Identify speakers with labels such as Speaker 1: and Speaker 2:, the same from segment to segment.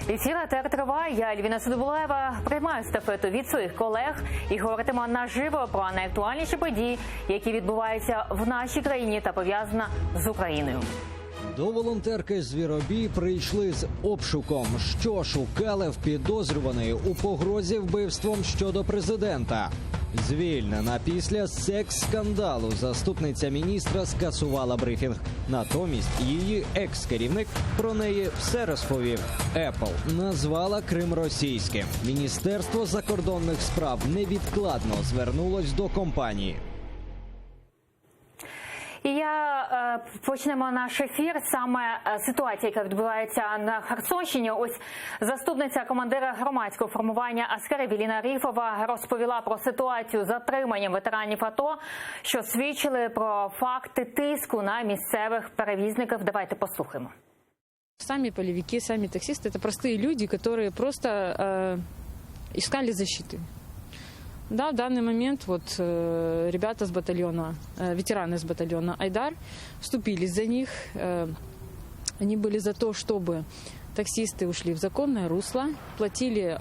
Speaker 1: Ефір АТР триває. Я, Альвіна Судобулаєва, приймаю стафету від своїх колег і говоритиму наживо про найактуальніші події, які відбуваються в нашій країні та пов'язані з Україною.
Speaker 2: До волонтерки Звіробій прийшли з обшуком. Що шукали в підозрюваної у погрозі вбивством щодо президента? Звільнена після секс-скандалу заступниця міністра скасувала брифінг. Натомість її екс-керівник про неї все розповів. Apple назвала Крим російським. Міністерство закордонних справ невідкладно звернулось до компанії.
Speaker 1: І почнемо наш ефір саме ситуація, яка відбувається на Херсонщині. Ось заступниця командира громадського формування Аскерів Іліна Ріфова розповіла про ситуацію з затриманням ветеранів АТО, що свідчили про факти тиску на місцевих перевізників. Давайте послухаємо.
Speaker 3: Сами полевики, сами таксисты – это простые люди, которые просто искали защиты. Да, в данный момент вот ребята с батальона, ветераны с батальона «Айдар» вступились за них. Они были за то, чтобы таксисты ушли в законное русло, платили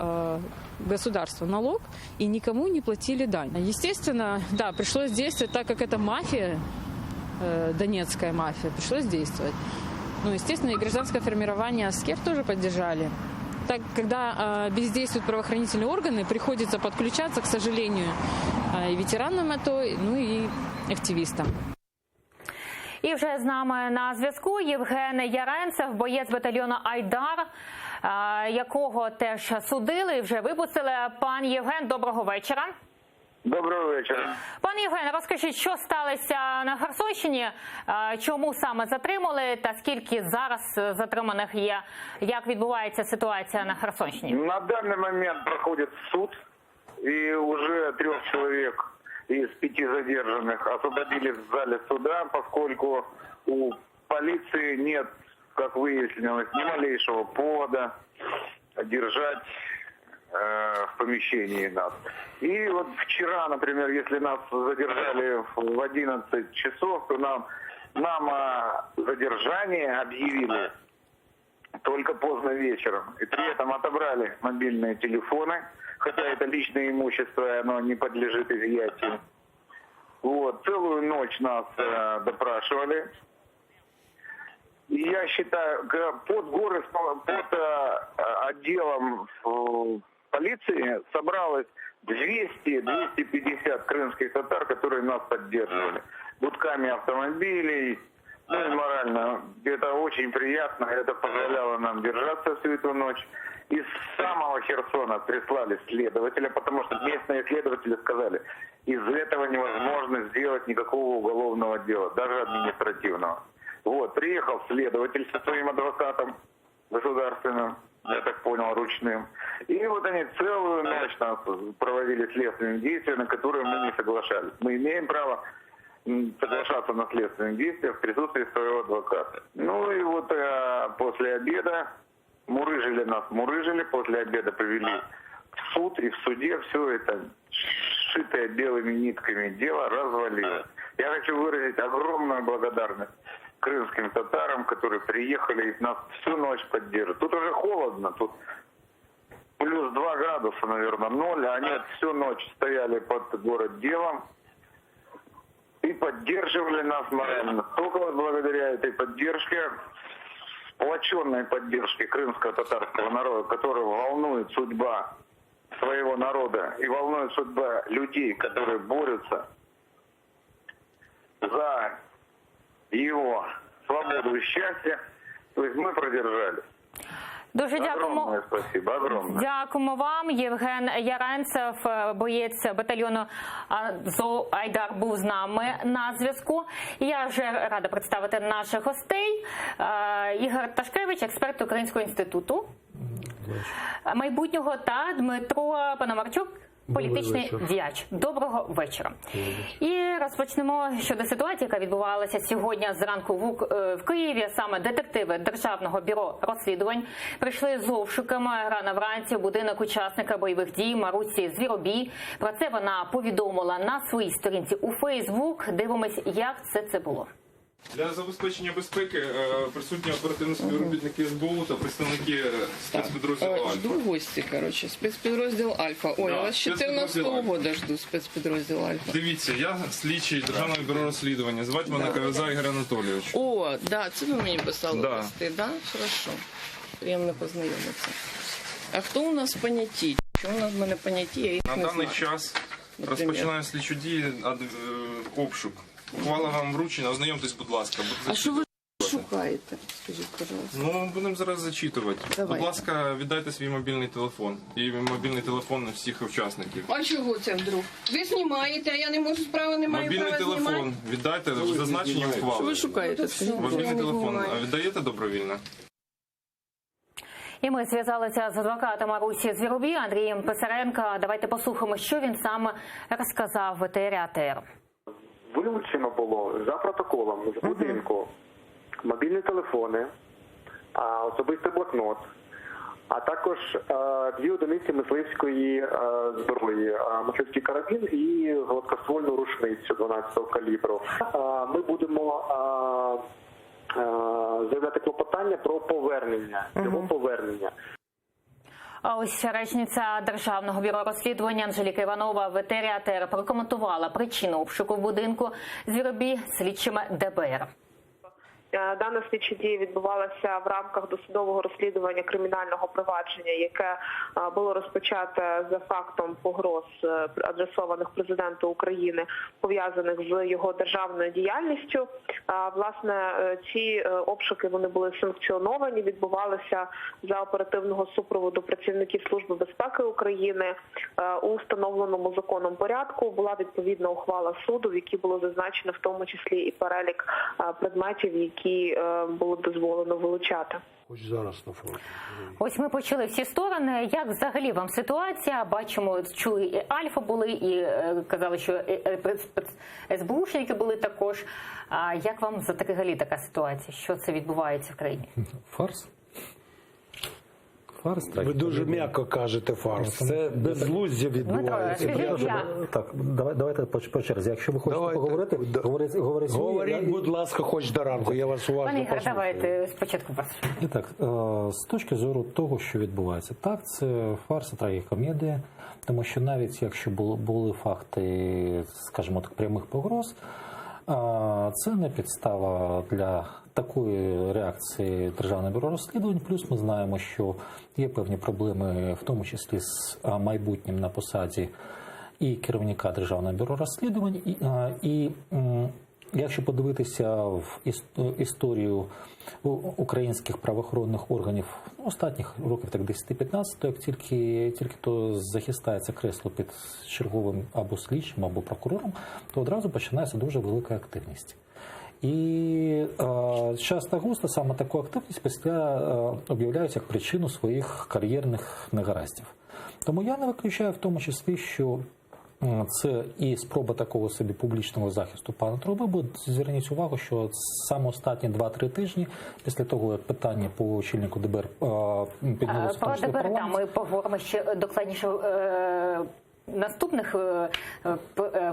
Speaker 3: государству налог и никому не платили дань. Естественно, да, пришлось действовать, так как это мафия, донецкая мафия, пришлось действовать. Ну, естественно, и гражданское формирование «Аскер» тоже поддержали. Так, когда бездействуют правоохранительные органы, приходится подключаться, к сожалению, и ветеранам АТО, ну и активистам.
Speaker 1: І вже з нами на зв'язку Євген Яренцев, боєць батальйону «Айдар», якого теж судили і вже випустили. Пан Євген, доброго вечора.
Speaker 4: Доброго вечора.
Speaker 1: Пан Євген, розкажіть, що сталося на Херсонщині, чому саме затримали та скільки зараз затриманих є, як відбувається ситуація на Херсонщині?
Speaker 4: На данный момент проходит суд, и уже 3 человек из 5 задержанных освободили в зале суда, поскольку у полиции нет, как выяснилось, ни малейшего повода держать в помещении нас. И вот вчера, например, если нас задержали в 11 часов, то нам о задержании объявили только поздно вечером. И при этом отобрали мобильные телефоны, хотя это личное имущество, и оно не подлежит изъятию. Вот, целую ночь нас допрашивали. И я считаю, под отделом полиции собралось 200-250 крымских татар, которые нас поддерживали. Гудками автомобилей, ну и морально. Это очень приятно, это позволяло нам держаться всю эту ночь. Из самого Херсона прислали следователя, потому что местные следователи сказали, из этого невозможно сделать никакого уголовного дела, даже административного. Вот, приехал следователь со своим адвокатом государственным, я так понял, ручным. И вот они целую ночь нас проводили следственные действия, на которые мы не соглашались. Мы имеем право соглашаться на следственных действиях в присутствии своего адвоката. Ну и вот после обеда мурыжили нас, после обеда повели в суд, и в суде все это, сшитое белыми нитками дело, развалилось. Я хочу выразить огромную благодарность крымским татарам, которые приехали и нас всю ночь поддерживают. Тут уже холодно, тут плюс 2 градуса, наверное, 0, а они всю ночь стояли под город делом и поддерживали нас морально. Только вот благодаря этой поддержке, сплоченной поддержке крымского татарского народа, которого волнует судьба своего народа и волнует судьба людей, которые борются за его свободу и счастье, то есть мы продержались.
Speaker 1: Дуже дякуємо.
Speaker 4: Огромне спасибо, огромне.
Speaker 1: Дякуємо вам. Євген Яренцев, боєць батальйону «Айдар», був з нами на зв'язку. Я вже рада представити наших гостей. Ігор Ташкевич, експерт Українського інституту майбутнього, та Дмитро Пономарчук, політичний діяч. Доброго вечора. І розпочнемо щодо ситуації, яка відбувалася сьогодні зранку в Києві. Саме детективи Державного бюро розслідувань прийшли з обшуками рано вранці в будинок учасника бойових дій Марусі Звіробій. Про це вона повідомила на своїй сторінці у Фейсбук. Дивимось, як це було.
Speaker 5: Для забезпечення безпеки присутні оперативні співробітники СБУ та представники спецпідрозділу «Альфа».
Speaker 6: Жду в гости, короче. Спецпідрозділ Альфа. Ой,
Speaker 5: Да,
Speaker 6: я вас з 14-го
Speaker 5: спецпідрозділ
Speaker 6: года жду спецпідрозділ Альфа.
Speaker 5: Дивіться, я слідчий Державного бюро розслідування. Звати мене Кавеза Ігор Анатолійович.
Speaker 6: О, да, це ви мені писали
Speaker 5: Да.
Speaker 6: листи, да? Хорошо. Приємно познайомитися. А хто у нас поняті? Чому у нас в мене поняті? Я їх
Speaker 5: На
Speaker 6: не
Speaker 5: даний
Speaker 6: знаю.
Speaker 5: час
Speaker 6: Наприклад.
Speaker 5: розпочинаю слідчу дії, обшук. Ухвала вам вручена, ознайомтесь, будь ласка.
Speaker 6: А що ви шукаєте? Скажіть, пожалуйста.
Speaker 5: Ну, будемо зараз зачитувати.
Speaker 6: Давай.
Speaker 5: Будь ласка, віддайте свій мобільний телефон. І мобільний телефон всіх учасників.
Speaker 6: А чого це вдруг? Ви знімаєте, а я не можу справи, не маю
Speaker 5: Мобільний
Speaker 6: права знімати?
Speaker 5: телефон віддайте в зазначенні
Speaker 6: Що
Speaker 5: ухвали.
Speaker 6: ви шукаєте? Скажіть, я
Speaker 5: Мобільний
Speaker 6: не
Speaker 5: телефон
Speaker 6: знімаю.
Speaker 5: віддаєте добровільно?
Speaker 1: І ми зв'язалися з адвокатом Марусі Звіробій Андрієм Писаренко. Давайте послухаємо, що він саме розказав ВТР АТР.
Speaker 7: Вилучено було за протоколом з будинку мобільні телефони, особистий блокнот, а також 2 одиниці мисливської зброї, мисливський карабін і гладкоствольну рушницю 12-го калібру. Ми будемо заявляти клопотання про повернення, його повернення.
Speaker 1: А ось речниця Державного бюро розслідування Анжеліка Іванова в ВТР АТР прокоментувала причину обшуку в будинку Звіробій слідчими ДБР.
Speaker 8: Дана слідча дія відбувалася в рамках досудового розслідування кримінального провадження, яке було розпочате за фактом погроз, адресованих президенту України, пов'язаних з його державною діяльністю. Власне, ці обшуки вони були санкціоновані, відбувалися за оперативного супроводу працівників Служби безпеки України у встановленому законом порядку. Була відповідна ухвала суду, в якій було зазначено в тому числі і перелік предметів, які було дозволено вилучати.
Speaker 9: Хоч зараз на фронті.
Speaker 1: Ось ми почули всі сторони. Як взагалі вам ситуація? Бачимо, чули і Альфа були, і казали, що СБУшники були також. А як вам взагалі така ситуація? Що це відбувається в країні?
Speaker 10: Фарс? Фарс, так.
Speaker 9: Ви дуже м'яко кажете фарс. Це безглуздя відбувається.
Speaker 1: Дмитро, скажіть,
Speaker 10: Так, давайте по черзі. Якщо ви хочете
Speaker 9: Давайте.
Speaker 10: поговорити, говоріть.
Speaker 9: Говоріть, будь ласка, хоч до ранку. Я вас
Speaker 1: Пане
Speaker 9: уважно
Speaker 1: Ігор,
Speaker 9: послухаю.
Speaker 1: давайте спочатку вас.
Speaker 10: І так, з точки зору того, що відбувається, так, це фарс, трагікомедія, тому що навіть якщо були факти, скажімо так, прямих погроз, це не підстава для такої реакції Державного бюро розслідувань. Плюс ми знаємо, що є певні проблеми, в тому числі з майбутнім на посаді і керівника Державного бюро розслідувань, і якщо подивитися в історію українських правоохоронних органів останніх років, так 10-15, то як тільки то захистається кресло під черговим або слідчим, або прокурором, то одразу починається дуже велика активність. І часто густо саме таку активність після об'являють як причину своїх кар'єрних негараздів. Тому я не виключаю в тому числі, що це і спроба такого собі публічного захисту пана Труби, бо зверніть увагу, що саме останні 2-3 тижні, після того, як питання по очільнику ДБР піднялося
Speaker 1: Про
Speaker 10: в
Speaker 1: ДБР
Speaker 10: парламент.
Speaker 1: ми поговоримо ще докладніше наступних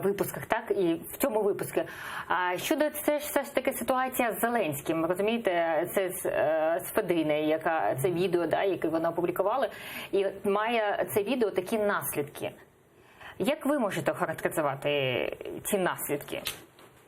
Speaker 1: випусках, так, і в цьому випуску. А щодо це ж все ж таки ситуація з Зеленським, розумієте, це з Федрини, яка це відео, да, яке вони опублікували, і має це відео такі наслідки. Як ви можете охарактеризувати ці наслідки?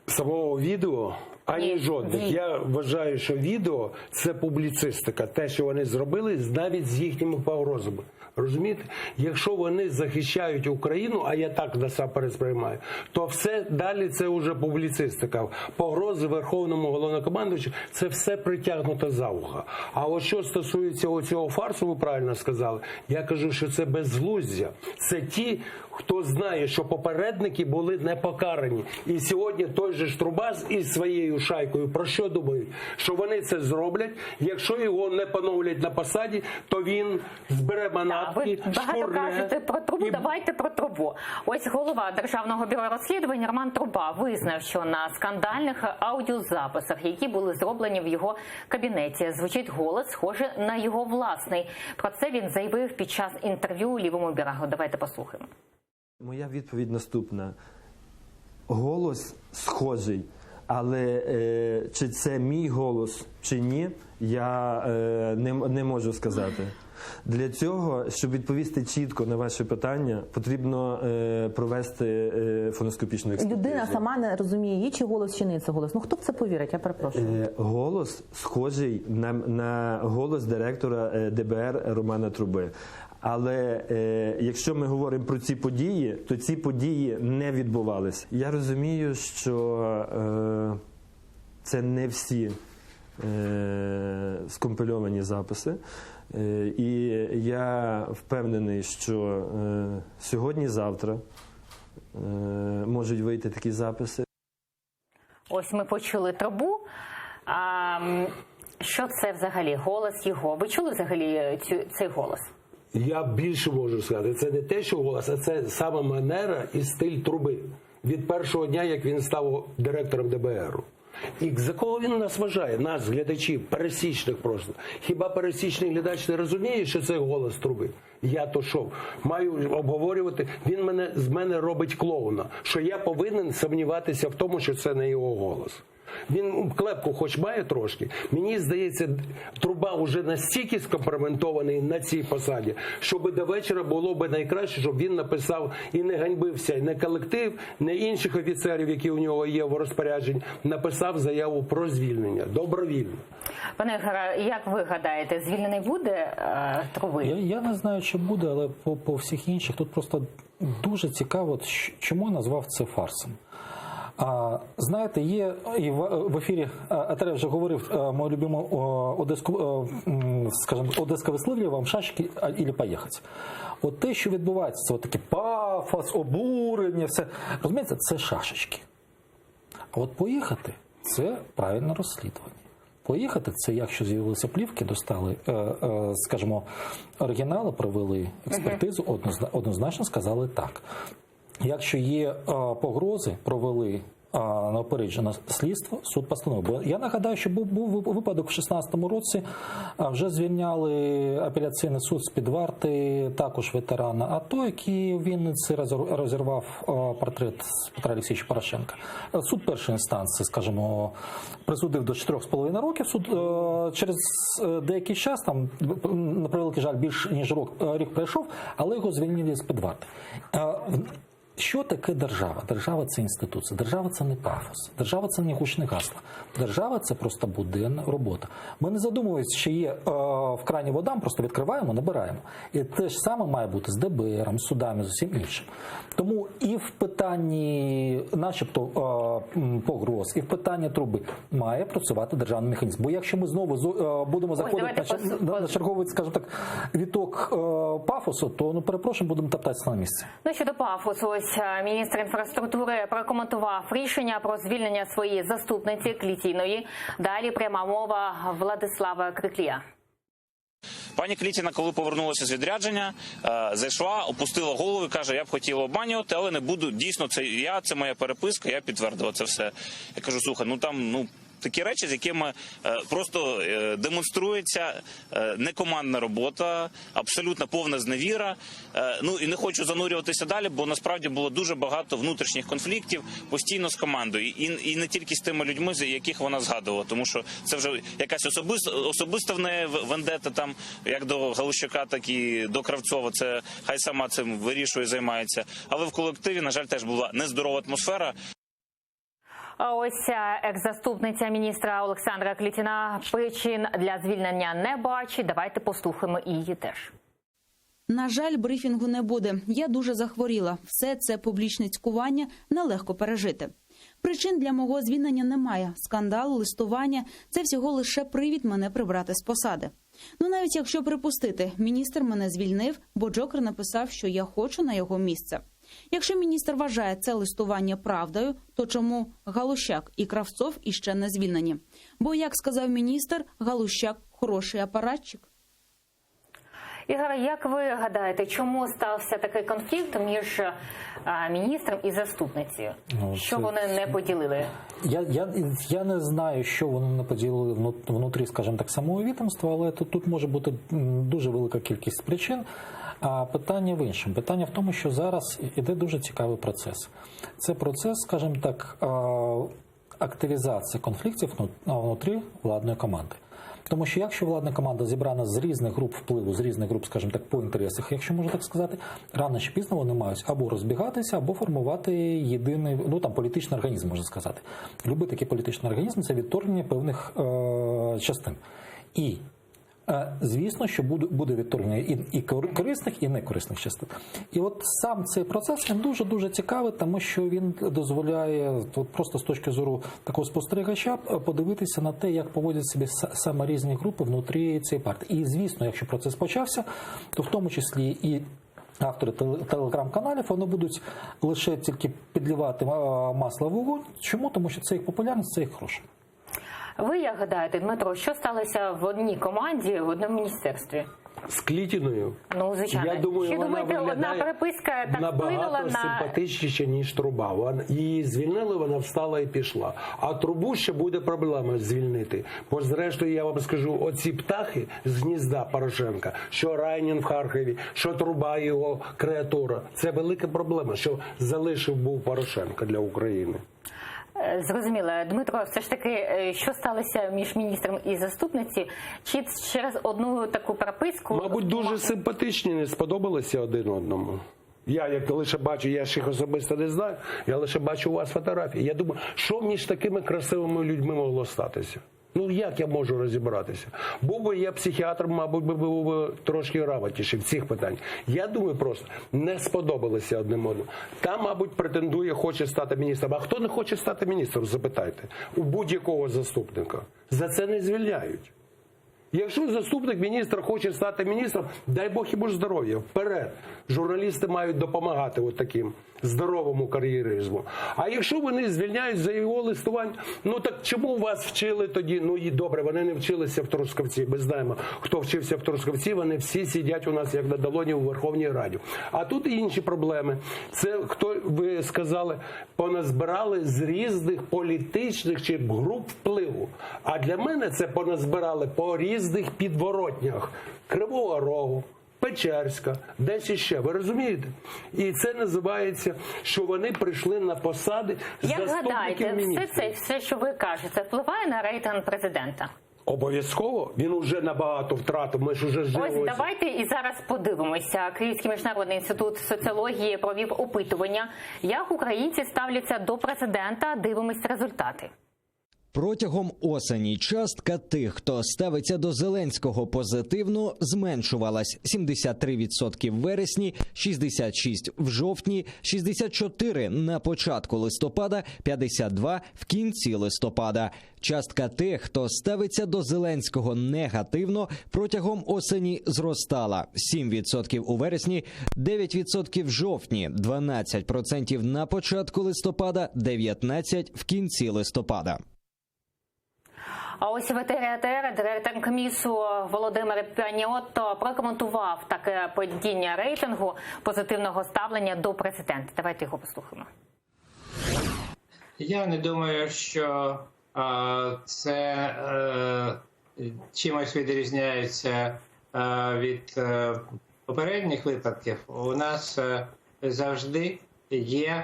Speaker 9: Самого відео ані
Speaker 1: Ні,
Speaker 9: жодних.
Speaker 1: ні.
Speaker 9: Я вважаю, що відео – це публіцистика. Те, що вони зробили, навіть з їхніми погрозами. Розумієте? Якщо вони захищають Україну, а я так насамперед сприймаю, то все далі це вже публіцистика. Погрози Верховному Головнокомандувачу – це все притягнуто за вуха. А от що стосується цього фарсу, ви правильно сказали, я кажу, що це безглуздя. Це ті, хто знає, що попередники були не покарані. І сьогодні той же Штрубас із своєю шайкою про що думають? Що вони це зроблять, якщо його не поновлять на посаді, то він збере манатки,
Speaker 1: Ви багато
Speaker 9: шпурне.
Speaker 1: кажете про Трубу,
Speaker 9: і-
Speaker 1: давайте про Трубу. Ось голова Державного бюро розслідувань Роман Труба визнав, що на скандальних аудіозаписах, які були зроблені в його кабінеті, звучить голос, схожий на його власний. Про це він заявив під час інтерв'ю Лівому берегу. Давайте послухаємо.
Speaker 11: Моя відповідь наступна. Голос схожий, Але чи це мій голос, чи ні, я не можу сказати. Для цього, щоб відповісти чітко на ваше питання, потрібно провести фоноскопічну експертизу.
Speaker 12: Людина сама не розуміє, її чи голос, чи не це голос. Ну хто в це повірить, я перепрошую.
Speaker 11: Голос схожий на голос директора ДБР Романа Труби. Але якщо ми говоримо про ці події, то ці події не відбувалися. Я розумію, що це не всі скомпільовані записи. І я впевнений, що сьогодні-завтра можуть вийти такі записи.
Speaker 1: Ось ми почули Трубу. Що це взагалі? Голос його? Ви чули взагалі цей голос?
Speaker 9: Я більше можу сказати. Це не те, що голос, а це сама манера і стиль Труби. Від першого дня, як він став директором ДБРу. І за кого він нас вважає? Нас, глядачів, пересічних просто. Хіба пересічний глядач не розуміє, що це голос Труби? Я то що? Маю обговорювати. Він з мене робить клоуна. Що я повинен сумніватися в тому, що це не його голос. Він клепку хоч має трошки. Мені здається, Труба вже настільки скомпрометований на цій посаді, щоб до вечора було б найкраще, щоб він написав і не ганьбився, і не колектив, не інших офіцерів, які у нього є в розпорядженні, написав заяву про звільнення. Добровільно.
Speaker 1: Пане Ігоре, як ви гадаєте, звільнений буде Труби?
Speaker 10: Я не знаю, чи буде, але по всіх інших тут просто дуже цікаво, чому назвав це фарсом. Знаєте, є і в ефірі Атарев вже говорив мою любиму одеське висловлює вам шашки або поїхати. От те, що відбувається, це таке пафос, обурення, все. Розумієте, це шашечки. А от поїхати – це правильне розслідування. Поїхати – це якщо з'явилися плівки, достали, скажімо, оригінали, провели експертизу, однозначно сказали так. Якщо є погрози, провели неупереджене слідство, суд постановив. Бо я нагадаю, що був випадок в 2016 році, вже звільняли апеляційний суд з-під варти, також ветерана АТО, який в Вінниці розірвав портрет Петра Олексійовича Порошенка. Суд першої інстанції, скажімо, присудив до 4,5 років. Суд через деякий час, там, на превеликий жаль, більш ніж рік пройшов, але його звільнили з-під варти. Що таке держава? Держава – це інституція. Держава – це не пафос. Держава – це не гучне гасло. Держава – це просто буденна робота. Ми не задумуємося, що є в крані вода, просто відкриваємо, набираємо. І те ж саме має бути з ДБРом, з судами, з усім іншим. Тому і в питанні начебто погроз, і в питанні Труби має працювати державний механізм. Бо якщо ми знову будемо заходити на черговий, скажімо так, віток пафосу, то, перепрошую, будемо топтатися на місці.
Speaker 1: Ну, щодо пафосу, ось міністр інфраструктури прокоментував рішення про звільнення своєї заступниці Клітіної. Далі пряма мова Владислава Криклія.
Speaker 13: Пані Клітіна, коли повернулася з відрядження, зайшла, опустила голову і каже, я б хотіла обманювати, але не буду. Дійсно, це моя переписка, я підтвердила це все. Я кажу, слухай, такі речі, з якими просто демонструється некомандна робота, абсолютно повна зневіра. І не хочу занурюватися далі, бо насправді було дуже багато внутрішніх конфліктів постійно з командою. І не тільки з тими людьми, яких вона згадувала, тому що це вже якась особиста в неї вендета, там, як до Галущака, так і до Кравцова. Це хай сама цим вирішує, займається. Але в колективі, на жаль, теж була нездорова атмосфера.
Speaker 1: А ось екс-заступниця міністра Олександра Клітіна причин для звільнення не бачить. Давайте послухаємо і її теж.
Speaker 14: На жаль, брифінгу не буде. Я дуже захворіла. Все це публічне цькування нелегко пережити. Причин для мого звільнення немає. Скандал, листування – це всього лише привід мене прибрати з посади. Навіть якщо припустити, міністр мене звільнив, бо Джокер написав, що я хочу на його місце. Якщо міністр вважає це листування правдою, то чому Галущак і Кравцов іще не звільнені? Бо, як сказав міністр, Галущак – хороший апаратчик.
Speaker 1: Ігоре, як ви гадаєте, чому стався такий конфлікт між міністром і заступницею? Що вони не поділили?
Speaker 10: Я не знаю, що вони не поділили внутрі, скажімо так, самого відомства, але тут може бути дуже велика кількість причин. А питання в іншому. Питання в тому, що зараз іде дуже цікавий процес. Це процес, скажімо так, активізація конфліктів внутрі владної команди. Тому що якщо владна команда зібрана з різних груп впливу, з різних груп, скажімо так, по інтересах, якщо можна так сказати, рано чи пізно вони мають або розбігатися, або формувати єдиний, політичний організм, можна сказати. Любий такий політичний організм – це відторгнення певних частин. І звісно, що буде відторгнення і корисних, і некорисних частин. І от сам цей процес, він дуже-дуже цікавий, тому що він дозволяє просто з точки зору такого спостерігача подивитися на те, як поводять себе саме різні групи внутрі цієї партії. І звісно, якщо процес почався, то в тому числі і автори телеграм-каналів, вони будуть лише тільки підливати масло в вогонь. Чому? Тому що це їх популярність, це їх гроші.
Speaker 1: Ви як гадаєте, Дмитро, що сталося в одній команді, в одному міністерстві?
Speaker 9: З Клітіною?
Speaker 1: Ну, звичайно.
Speaker 9: Я думаю,
Speaker 1: Чи
Speaker 9: вона
Speaker 1: думаєте, одна
Speaker 9: виглядає
Speaker 1: переписка так вплинула
Speaker 9: набагато
Speaker 1: на...
Speaker 9: симпатичніше, ніж Труба. Її звільнили, вона встала і пішла. А Трубу ще буде проблема звільнити. Бо зрештою, я вам скажу, оці птахи з гнізда Порошенка, що Райнін в Харкові, що Труба його креатура, це велика проблема, що залишив був Порошенко для України.
Speaker 1: Зрозуміло. Дмитро, все ж таки, що сталося між міністром і заступниці? Чи через одну таку переписку?
Speaker 9: Мабуть, дуже симпатичні, не сподобалися один одному. Я як лише бачу, я ж їх особисто не знаю, я лише бачу у вас фотографії. Я думаю, що між такими красивими людьми могло статися? Ну, як я можу розібратися? Був би я психіатром, мабуть, був би трошки грамотніший в цих питаннях. Я думаю, просто не сподобалися одним одному. Там, мабуть, претендує, хоче стати міністром. А хто не хоче стати міністром, запитайте. У будь-якого заступника. За це не звільняють. Якщо заступник міністра хоче стати міністром, дай Бог йому здоров'я, вперед. Журналісти мають допомагати от таким здоровому кар'єризму. А якщо вони звільняють за його листування, ну так чому вас вчили тоді? Ну і добре, вони не вчилися в Трускавці. Ми знаємо, хто вчився в Трускавці, вони всі сидять у нас як на долоні у Верховній Раді. А тут і інші проблеми. Це, хто ви сказали, поназбирали з різних політичних чи груп впливу. А для мене це поназбирали по різних підворотнях. Кривого Рогу, Печерська, десь іще. Ви розумієте? І це називається, що вони прийшли на посади заступників міністрів.
Speaker 1: Все, що ви кажете, впливає на рейтинг президента?
Speaker 9: Обов'язково. Він уже набагато втратив. Ми ж уже жили.
Speaker 1: Ось давайте і зараз подивимося. Київський міжнародний інститут соціології провів опитування, як українці ставляться до президента. Дивимось результати.
Speaker 2: Протягом осені частка тих, хто ставиться до Зеленського позитивно, зменшувалась. 73% в вересні, 66% в жовтні, 64% на початку листопада, 52% в кінці листопада. Частка тих, хто ставиться до Зеленського негативно, протягом осені зростала. 7% у вересні, 9% в жовтні, 12% на початку листопада, 19% в кінці листопада.
Speaker 1: А ось в етері АТР директор КМІСу Володимир Паніотто прокоментував таке падіння рейтингу позитивного ставлення до президента. Давайте його послухаємо.
Speaker 15: Я не думаю, що це чимось відрізняється від попередніх випадків. У нас завжди є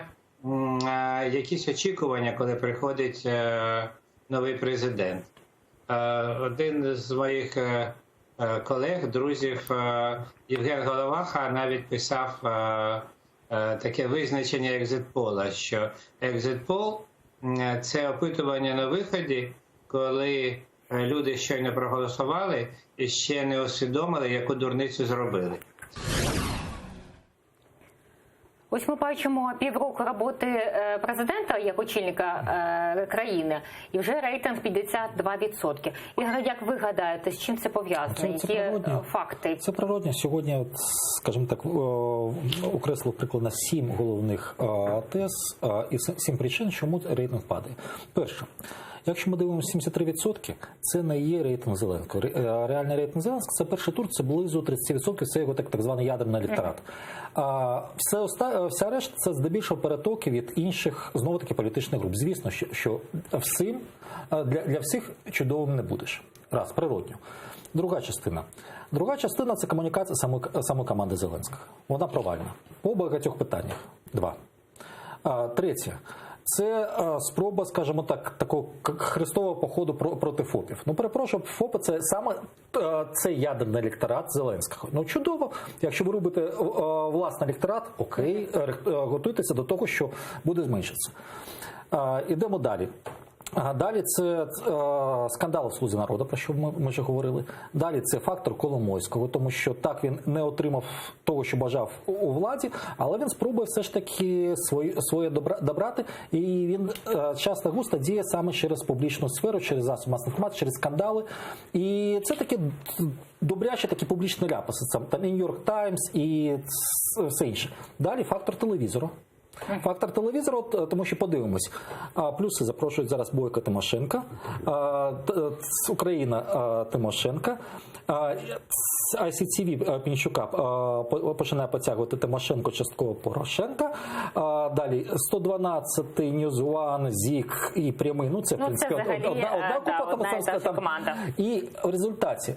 Speaker 15: якісь очікування, коли приходить новий президент. Один з моїх колег, друзів, Євген Головаха, навіть писав таке визначення екзит-пола, що екзит-пол – це опитування на виході, коли люди щойно проголосували і ще не усвідомили, яку дурницю зробили.
Speaker 1: Ось ми бачимо півроку роботи президента як очільника країни, і вже рейтинг 52%. Ігор, як ви гадаєте, з чим це пов'язано? Є факти?
Speaker 10: Це природно. Сьогодні, скажімо так, окреслив приклад 7 головних тез і 7 причин, чому рейтинг падає. Перше. Якщо ми дивимося 73%, це не є рейтинг Зеленського. Реальний рейтинг Зеленського – це перший тур, це близько 30%, це його так званий ядерний електорат. Вся решта – це здебільшого перетоки від інших, знову-таки, політичних груп. Звісно, що всім, для всіх чудовим не будеш. Раз, природньо. Друга частина – це комунікація самої команди Зеленського. Вона провальна. По багатьох питаннях. Два. Третє. Це спроба, скажімо так, такого хрестового походу проти ФОПів. Ну, перепрошую, ФОПи – це саме цей ядерний електорат Зеленського. Ну, чудово. Якщо ви робите власний електорат, окей, готуйтеся до того, що буде зменшитися. Ідемо далі. Далі це скандал в «Слузі народу», про що ми вже говорили. Далі це фактор Коломойського, тому що так він не отримав того, що бажав у владі, але він спробує все ж таки своє добрати, і він часто густо діє саме через публічну сферу, через засоби масової інформації, через скандали. І це такі добрячі такі публічні ляпаси, там New York Times і все інше. Далі фактор телевізору. Фактор телевізору, тому що подивимось. Плюси запрошують зараз Бойко Тимошенко, Україна Тимошенко, ICTV Пінчука починає потягувати Тимошенко, частково Порошенка. Далі 112, Ньюзван, ЗІК і Прямий. Ну, це, в принципі, одна команда. І в результаті,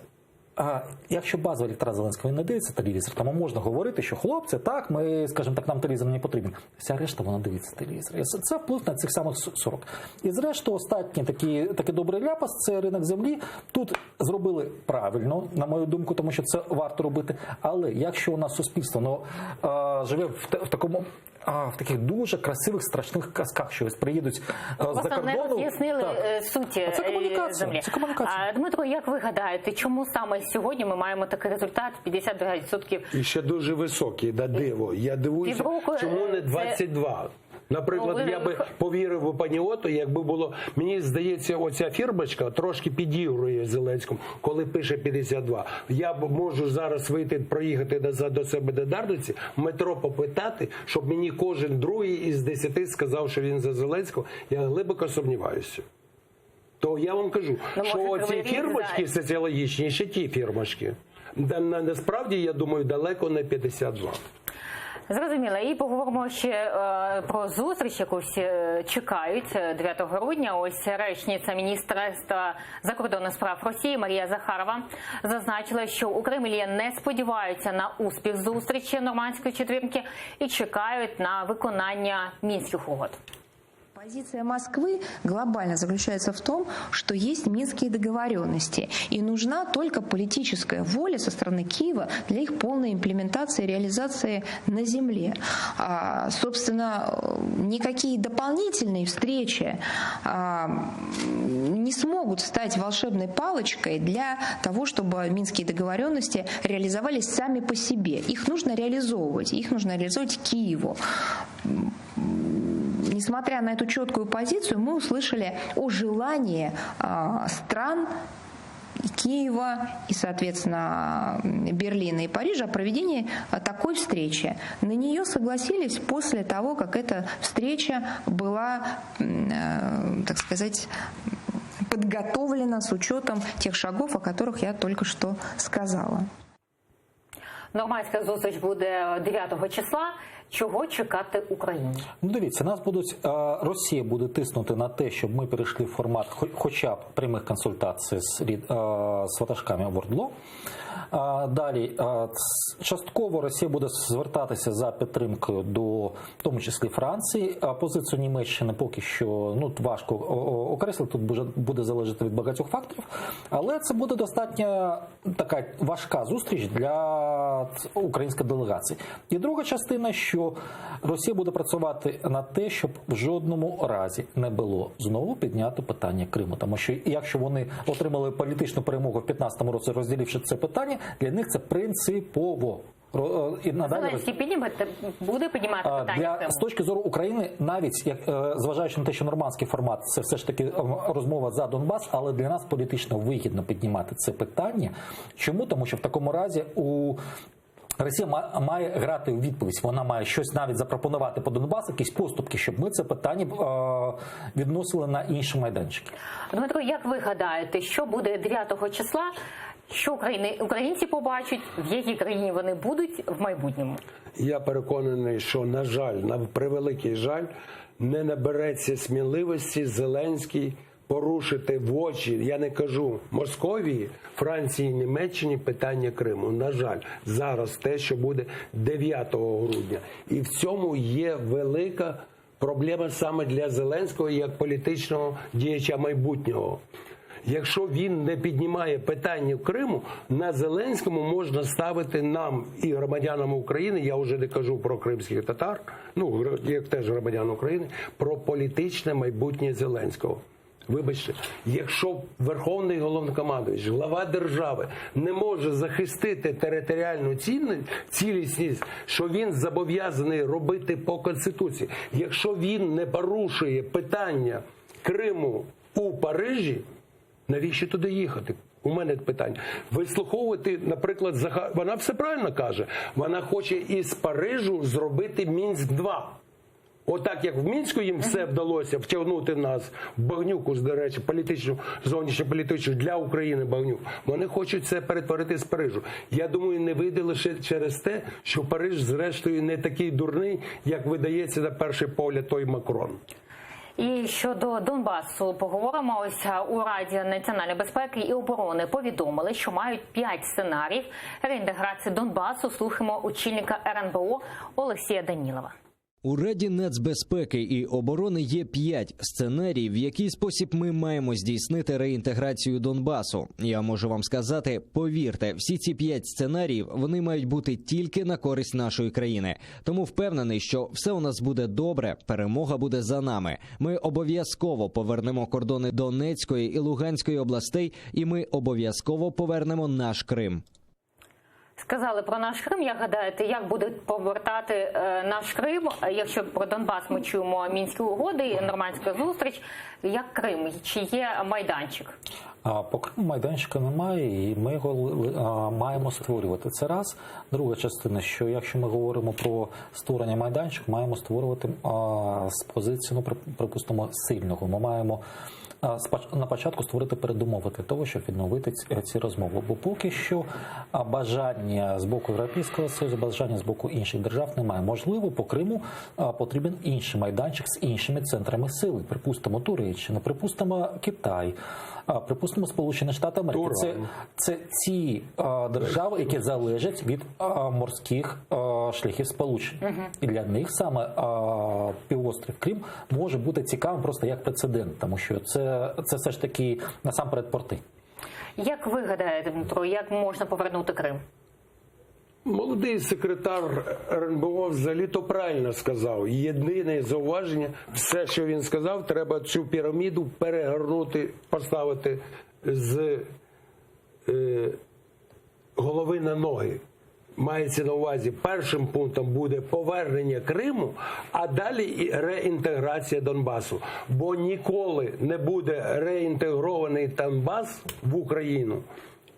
Speaker 10: якщо базовий електорат Зеленського не дивиться телевізор, тому можна говорити, що хлопці, так, ми, скажімо так, нам телевізор не потрібен. Вся решта, вона дивиться телевізор. І це вплив на цих самих 40. І зрештою, останній такий добрий ляпас – це ринок землі. Тут зробили правильно, на мою думку, тому що це варто робити. Але якщо у нас суспільство живе в таких дуже красивих, страшних казках, що ось приїдуть з-за кордону.
Speaker 1: Не роз'яснили суті землі.
Speaker 10: Це комунікація.
Speaker 1: Дмитро, як ви гадаєте, чому саме сьогодні ми маємо такий результат 52%?
Speaker 9: І ще дуже високий, да диво. Я дивуюся, чому не 22%? Наприклад, я би повірив у пані Ото, якби було, мені здається, оця фірмочка трошки підігрує Зеленському, коли пише 52. Я можу зараз вийти, проїхати назад до себе до Дарниці, в метро попитати, щоб мені кожен другий із 10 сказав, що він за Зеленського. Я глибоко сумніваюся. То я вам кажу, що оці фірмочки соціологічні, ще ті фірмочки. Насправді, я думаю, далеко не 52.
Speaker 1: Зрозуміло. І поговоримо ще про зустріч, яку всі чекають 9 грудня. Ось речниця Міністерства закордонних справ Росії Марія Захарова зазначила, що у Кремлі не сподіваються на успіх зустрічі Нормандської четвірки і чекають на виконання Мінських угод.
Speaker 16: Позиция Москвы глобально заключается в том, что есть минские договоренности, и нужна только политическая воля со стороны Киева для их полной имплементации и реализации на земле. Собственно, никакие дополнительные встречи не смогут стать волшебной палочкой для того, чтобы минские договоренности реализовались сами по себе. Их нужно реализовывать Киеву. Несмотря на эту четкую позицию, мы услышали о желании стран Киева и, соответственно, Берлина и Парижа о проведении такой встречи. На нее согласились после того, как эта встреча была, так сказать, подготовлена с учетом тех шагов, о которых я только что сказала.
Speaker 1: Нормандська зустріч буде 9 числа. Чого чекати Україні?
Speaker 10: Ну, дивіться, Росія буде тиснути на те, щоб ми перейшли в формат хоча б прямих консультацій з ватажками в ОРДЛО. Далі, частково Росія буде звертатися за підтримкою до, в тому числі, Франції. Позицію Німеччини поки що важко окреслити, тут буде залежати від багатьох факторів. Але це буде достатньо така важка зустріч для української делегації. І друга частина, що Росія буде працювати на те, щоб в жодному разі не було знову підняти питання Криму. Тому що якщо вони отримали політичну перемогу в 2015 році, розділивши це питання, для них це принципово.
Speaker 1: Зеленський буде піднімати питання Криму?
Speaker 10: З точки зору України, навіть зважаючи на те, що нормандський формат – це все ж таки розмова за Донбас, але для нас політично вигідно піднімати це питання. Чому? Тому що в такому разі Росія має грати у відповідь, вона має щось навіть запропонувати по Донбасу, якісь поступки, щоб ми це питання відносили на інші майданчики.
Speaker 1: Дмитро, як ви гадаєте, що буде 9 числа, що українці побачать, в якій країні вони будуть в майбутньому?
Speaker 9: Я переконаний, що, на жаль, на превеликий жаль, не набереться сміливості Зеленський порушити в очі, я не кажу Московії, Франції, Німеччині питання Криму. На жаль, зараз те, що буде 9 грудня. І в цьому є велика Проблема саме для Зеленського як політичного діяча майбутнього. Якщо він не піднімає питання Криму, на Зеленському можна ставити нам і громадянам України, я вже не кажу про кримських татар, ну, як теж громадян України, про політичне майбутнє Зеленського. Вибачте, якщо Верховний Головнокомандувач, глава держави не може захистити територіальну цілісність, що він зобов'язаний робити по Конституції, якщо він не порушує питання Криму у Парижі, навіщо туди їхати? У мене питання. Вислуховувати, наприклад, вона все правильно каже, вона хоче із Парижу зробити Мінськ-2. Отак, як в Мінську їм все вдалося втягнути нас в багнюку, до речі, політичну, зовнішньополітичну для України багнюк, вони хочуть це перетворити з Парижу. Я думаю, не вийде лише через те, що Париж, зрештою, не такий дурний, як видається на перший погляд той Макрон.
Speaker 1: І щодо Донбасу поговоримо. Ось у Раді національної безпеки і оборони повідомили, що мають 5 сценаріїв реінтеграції Донбасу. Слухаємо очільника РНБО Олексія Данілова.
Speaker 2: У Раді нацбезпеки і оборони є 5 сценаріїв, в який спосіб ми маємо здійснити реінтеграцію Донбасу. Я можу вам сказати, повірте, всі ці 5 сценаріїв, вони мають бути тільки на користь нашої країни. Тому впевнений, що все у нас буде добре, перемога буде за нами. Ми обов'язково повернемо кордони Донецької і Луганської областей, і ми обов'язково повернемо наш Крим.
Speaker 1: Сказали про наш Крим. Як гадаєте, як будуть повертати наш Крим? Якщо про Донбас ми чуємо Мінські угоди і нормандська зустріч, як Крим? Чи є майданчик?
Speaker 10: По Криму майданчика немає, і ми його маємо створювати. Це раз. Друга частина, що якщо ми говоримо про створення майданчика, маємо створювати з позиції, припустимо, сильного. Ми маємо на початку створити передумови для того, щоб відновити ці розмови. Бо поки що бажання з боку Європейського Союзу, бажання з боку інших держав немає. Можливо, по Криму потрібен інший майданчик з іншими центрами сили. Припустимо, Туреччина, припустимо, Китай, припустимо, Сполучені Штати Америки. Це ці держави, які залежать від морських шляхів сполучень. І для них саме півострів Крим може бути цікавим просто як прецедент, тому що це все ж таки насамперед порти.
Speaker 1: Як ви гадаєте, Дмитро, як можна повернути Крим?
Speaker 9: Молодий секретар РНБО взагалі-то правильно сказав. Єдине зауваження, все, що він сказав, треба цю піраміду перегорнути, поставити з голови на ноги. Мається на увазі, першим пунктом буде повернення Криму, а далі і реінтеграція Донбасу. Бо ніколи не буде реінтегрований Донбас в Україну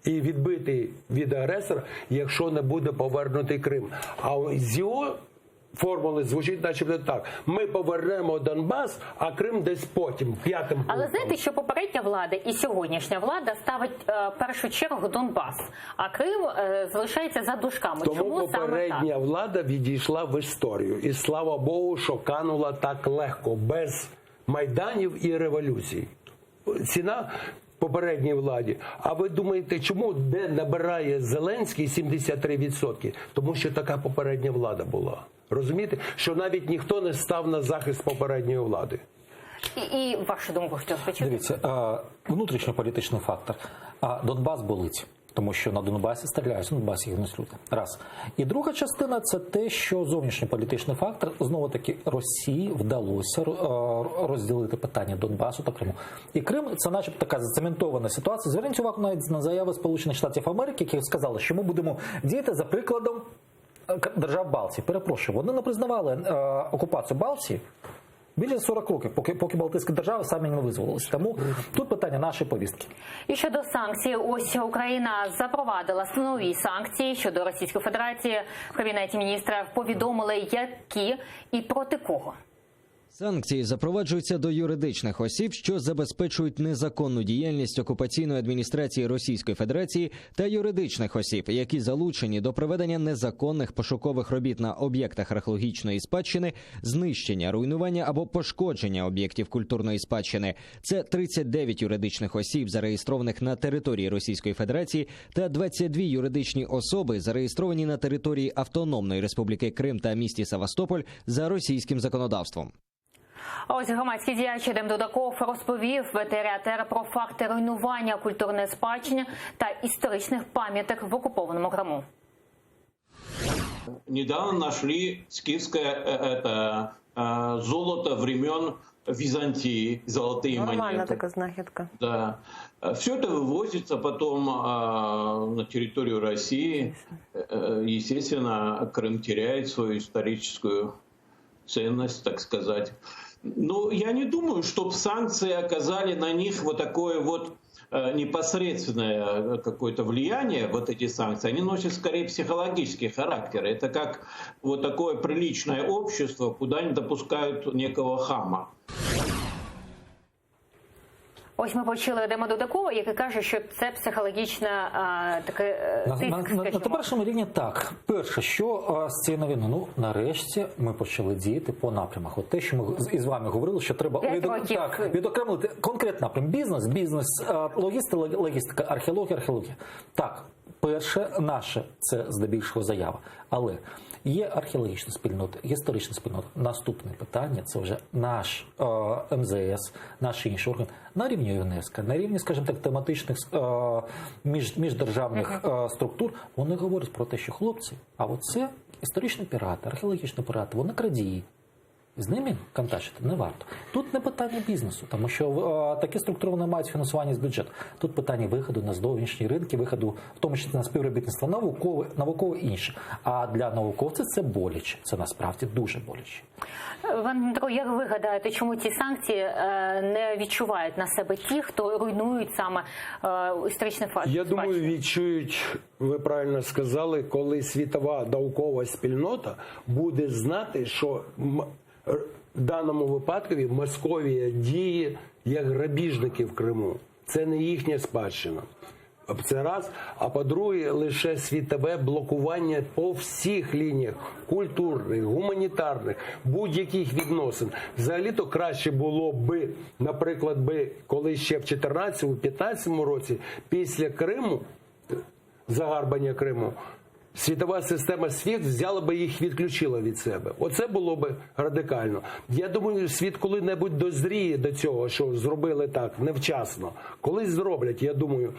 Speaker 9: і відбитий від агресора, якщо не буде повернутий Крим. А з його формули звучить начебто так. Ми повернемо Донбас, а Крим десь потім, п'ятим пунктом.
Speaker 1: Але знаєте, що попередня влада і сьогоднішня влада ставить в першу чергу Донбас, а Крим залишається за дужками.
Speaker 9: Тому
Speaker 1: чому
Speaker 9: попередня
Speaker 1: саме так?
Speaker 9: влада відійшла в історію. І слава Богу, що канула так легко, без майданів і революцій. Ціна попередній владі. А ви думаєте, чому де набирає Зеленський 73%? Тому що така попередня влада була. Розумієте? Що навіть ніхто не став на захист попередньої влади.
Speaker 1: І вашу думку, що спочатку?
Speaker 10: Дивіться, внутрішньополітичний фактор. Донбас болить. Тому що на Донбасі стріляють, на Донбасі гинуть люди. Раз. І друга частина – це те, що зовнішньополітичний фактор, знову-таки, Росії вдалося розділити питання Донбасу та Криму. І Крим – це начебто така зацементована ситуація. Зверніть увагу навіть на заяви Сполучених Штатів Америки, які сказали, що ми будемо діяти за прикладом держав Балтії. Перепрошую, вони не признавали окупацію Балтії більше 40 років, поки Балтійські держави самі не визволилися. Тому тут питання нашої повістки.
Speaker 1: І щодо санкцій, ось Україна запровадила нові санкції щодо Російської Федерації. В Кабінеті міністрів повідомили, які і проти кого.
Speaker 2: Санкції запроваджуються до юридичних осіб, що забезпечують незаконну діяльність окупаційної адміністрації Російської Федерації та юридичних осіб, які залучені до проведення незаконних пошукових робіт на об'єктах археологічної спадщини, знищення, руйнування або пошкодження об'єктів культурної спадщини. Це 39 юридичних осіб, зареєстрованих на території Російської Федерації, та 22 юридичні особи, зареєстровані на території Автономної Республіки Крим та місті Севастополь за російським законодавством.
Speaker 1: А ось громадський діяч Едем Дудаков розповів в ЕТР АТР про факти руйнування культурної спадщини та історичних пам'яток в окупованому Криму.
Speaker 17: Недавно нашли скифское золото времен Византии, золотые монеты.
Speaker 18: Нормальная такая знахідка.
Speaker 17: Да. Все это вывозится потом на территорию России. Естественно, Крым теряет свою историческую ценность, так сказать. Но я не думаю, чтобы санкции оказали на них вот такое вот непосредственное какое-то влияние, вот эти санкции, они носят скорее психологический характер. Это как вот такое приличное общество, куда не допускают некого хама.
Speaker 1: Ось ми почули Едема Дудакова, який каже, що це психологічна таке тиск.
Speaker 10: На першому рівні так. Перше, що з цієї новини? Ну, нарешті ми почали діяти по напрямах. От те, що ми із вами говорили, що треба відокремити конкретний напрям. Бізнес, логістика, археологія. Так, перше наше – це здебільшого заява. Але є археологічна спільнота, історична спільнота. Наступне питання – це вже наш МЗС, наші інші органи на рівні ЮНЕСКО, на рівні, скажімо так, тематичних міждержавних структур. Вони говорять про те, що хлопці, а оце історичні пірати, археологічні пірати, вони крадії. З ними контактувати не варто. Тут не питання бізнесу, тому що такі структури вони мають фінансування з бюджету. Тут питання виходу на зовнішні ринки, виходу, в тому числі на співробітництво наукове і інше. А для науковців це боляче. Це насправді дуже боляче.
Speaker 1: Пане Дмитро, як ви гадаєте, чому ці санкції не відчувають на себе ті, хто руйнують саме історичний факт?
Speaker 9: Я думаю, відчують, ви правильно сказали, коли світова наукова спільнота буде знати, що в даному випадку Московія діє як грабіжники в Криму. Це не їхня спадщина. Це раз. А по-друге, лише світове блокування по всіх лініях культурних, гуманітарних, будь-яких відносин. Взагалі-то краще було би, наприклад, коли ще в 2014-2015 році, після Криму, загарбання Криму, світова система SWIFT взяла би їх, відключила від себе. Оце було би радикально. Я думаю, світ коли-небудь дозріє до цього, що зробили так, невчасно. Колись зроблять, я думаю,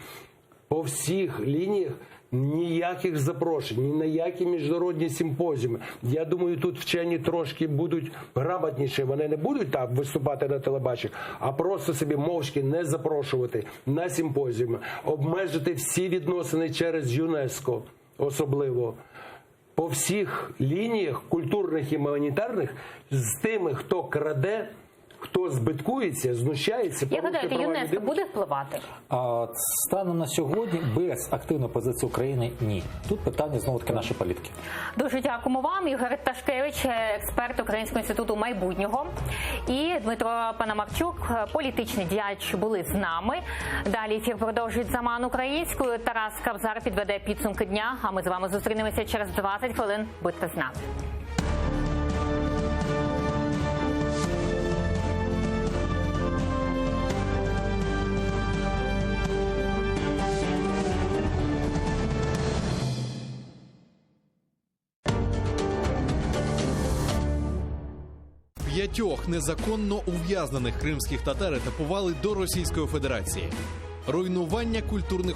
Speaker 9: по всіх лініях ніяких запрошень, ні на які міжнародні симпозіуми. Я думаю, тут вчені трошки будуть грамотніші. Вони не будуть так виступати на телебаченні, а просто собі мовчки не запрошувати на симпозіуми, обмежити всі відносини через ЮНЕСКО. Особливо по всіх лініях культурних і гуманітарних з тими, хто краде, хто збиткується, знущається.
Speaker 1: Як гадаєте, ЮНЕСКО буде впливати?
Speaker 10: Станом на сьогодні без активної позиції України – ні. Тут питання знову-таки нашої політики.
Speaker 1: Дуже дякуємо вам. Ігор Ташкевич, експерт Українського інституту майбутнього. І Дмитро Панамарчук, політичний діяч, були з нами. Далі ефір продовжують «Заман українською». Тарас Кавзар підведе підсумки дня. А ми з вами зустрінемося через 20 хвилин. Будьте з нами.
Speaker 19: П'ятьох незаконно ув'язнених кримських татар етапували до Російської Федерації. Руйнування культурних